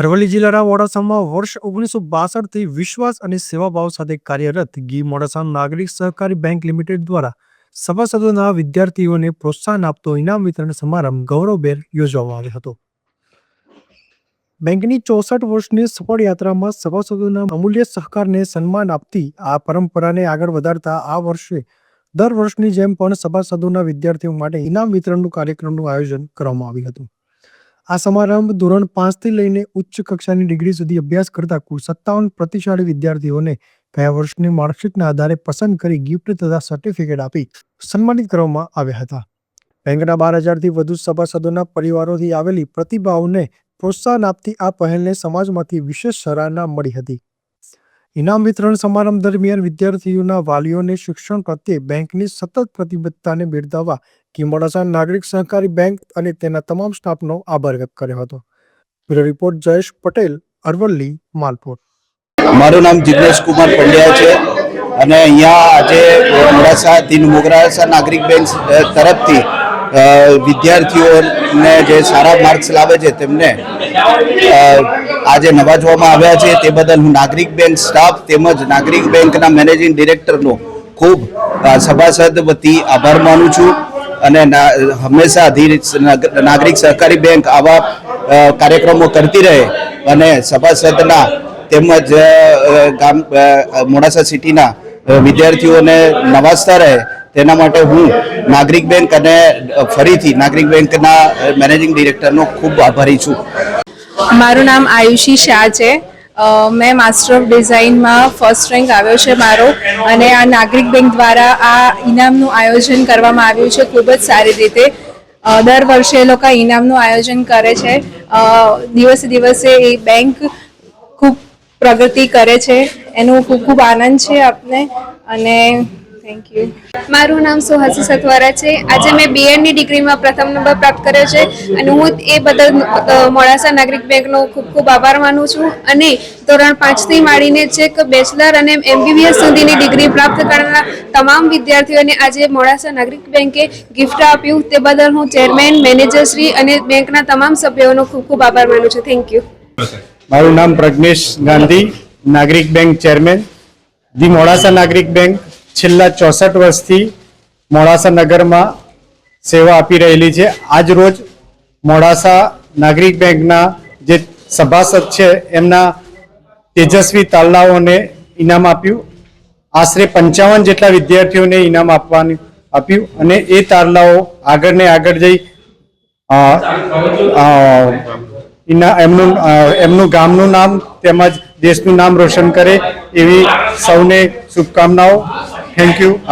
અરવલ્લી જિલ્લાના મોડાસામાં વર્ષ 1962થી વિશ્વાસ અને સેવાભાવ સાથે કાર્યરત ગી મોડાસા નાગરિક સહકારી બેંક લિમિટેડ દ્વારા સભાસદોના વિદ્યાર્થીઓને પ્રોત્સાહન આપતો ઇનામ વિતરણ સમારંભ ગૌરવભેર યોજવામાં આવ્યો હતો. બેંકની 64 વર્ષની સફળ યાત્રામાં સભાસદોના અમૂલ્ય સહકારને સન્માન આપતી આ પરંપરાને આગળ વધારતા આ વર્ષે દર વર્ષની જેમ પણ સભાસદોના વિદ્યાર્થીઓ માટે ઇનામ વિતરણનું કાર્યક્રમનું આયોજન કરવામાં આવ્યું હતું. આ સમારંભ ધોરણ 5 થી લઈને ઉચ્ચ કક્ષાની ડિગ્રી સુધી અભ્યાસ કરતા કુલ 57 પ્રતિભાશાળી વિદ્યાર્થીઓને ગયા વર્ષની માર્કશીટના આધારે પસંદ કરી ગિફ્ટ તથા સર્ટિફિકેટ આપી સન્માનિત કરવામાં આવ્યા હતા. બેંકના 12,000થી વધુ સભાસદોના પરિવારોથી આવેલી પ્રતિભાઓને પ્રોત્સાહન આપતી આ પહેલને સમાજમાંથી વિશેષ સરાહના મળી હતી. ઇનામ વિતરણ સમારંભ દરમિયાન વિદ્યાર્થીઓના વાલીઓને શિક્ષણ પ્રત્યે બેંકની સતત પ્રતિબદ્ધતાને બિરદાવવા ગી મોડાસા નાગરિક સહકારી બેંક અને તેના તમામ સ્ટાફનો આભાર વ્યક્ત કર્યો હતો. Bureau report Jayesh Patel, Aravalli, Malpur. મારું નામ જિગ્નેશ કુમાર પંડ્યા છે અને અહીંયા આજે મોડાસા દીન મોગરાસા નાગરિક બેંક તરફથી વિદ્યાર્થીઓને જે સારા માર્ક્સ લાવે છે તેમને આજે નવાજવામાં આવ્યા છે. તે બદલ હું નાગરિક બેંક સ્ટાફ તેમજ નાગરિક બેંકના મેનેજિંગ ડિરેક્ટરનો ખૂબ સભાસદ વતી આભાર માનું છું અને હંમેશા નાગરિક સહકારી બેંક આવા કાર્યક્રમો કરતી રહે અને સભાસદના તેમજ મોડાસા સિટીના વિદ્યાર્થીઓને નવાજતા રહે તેના માટે હું નાગરિક બેંક અને ફરીથી નાગરિક બેંકના મેનેજિંગ ડિરેક્ટરનો ખૂબ આભારી છું. મારું નામ આયુષી શાહ છે. મેં માસ્ટર ઓફ ડિઝાઇનમાં ફર્સ્ટ રેન્ક આવ્યો છે મારો અને આ નાગરિક બેંક દ્વારા આ ઇનામનું આયોજન કરવામાં આવ્યું છે ખૂબ જ સારી રીતે. દર વર્ષે એ લોકો ઇનામનું આયોજન કરે છે. દિવસે દિવસે એ બેંક ખૂબ પ્રગતિ કરે છે એનો ખૂબ ખૂબ આનંદ છે આપને અને થેન્ક યુ. મારું નામ સુહાસી સતવારા છે. આજે મેં બીએડની ડિગ્રીમાં પ્રથમ નંબર પ્રાપ્ત કર્યો છે અને હું એ બદલ મોડાસા નાગરિક બેંકનો ખૂબ ખૂબ આભાર માનું છું અને ધોરણ 5 થી માંડીને છેક બેચલર અને MBBS સુધીની ડિગ્રી પ્રાપ્ત કરનારા તમામ વિદ્યાર્થીઓને આજે મોડાસા નાગરિક બેંકે ગિફ્ટ આપ્યું તે બદલ હું ચેરમેન, મેનેજરશ્રી અને બેંકના તમામ સભ્યોનો ખૂબ ખૂબ આભાર માનું છું. Thank you. મારું નામ પ્રજ્ઞેશ ગાંધી, નાગરિક બેંક ચેરમેન. ધી મોડાસા નાગરિક બેંક છેલ્લા 64 વર્ષથી મોડાસા નગરમાં સેવા આપી રહેલી છે. આજ રોજ મોડાસા નાગરિક બેંકના જે સભાસદ છે એમના તેજસ્વી તારલાઓને ઇનામ આપ્યું. આશરે 55 જેટલા વિદ્યાર્થીઓને ઇનામ આપ્યું અને એ તારલાઓ આગળ ને આગળ જઈ એમનું ગામનું નામ તેમજ દેશનું નામ રોશન કરે એવી સૌને શુભકામનાઓ. Thank you. આભાર.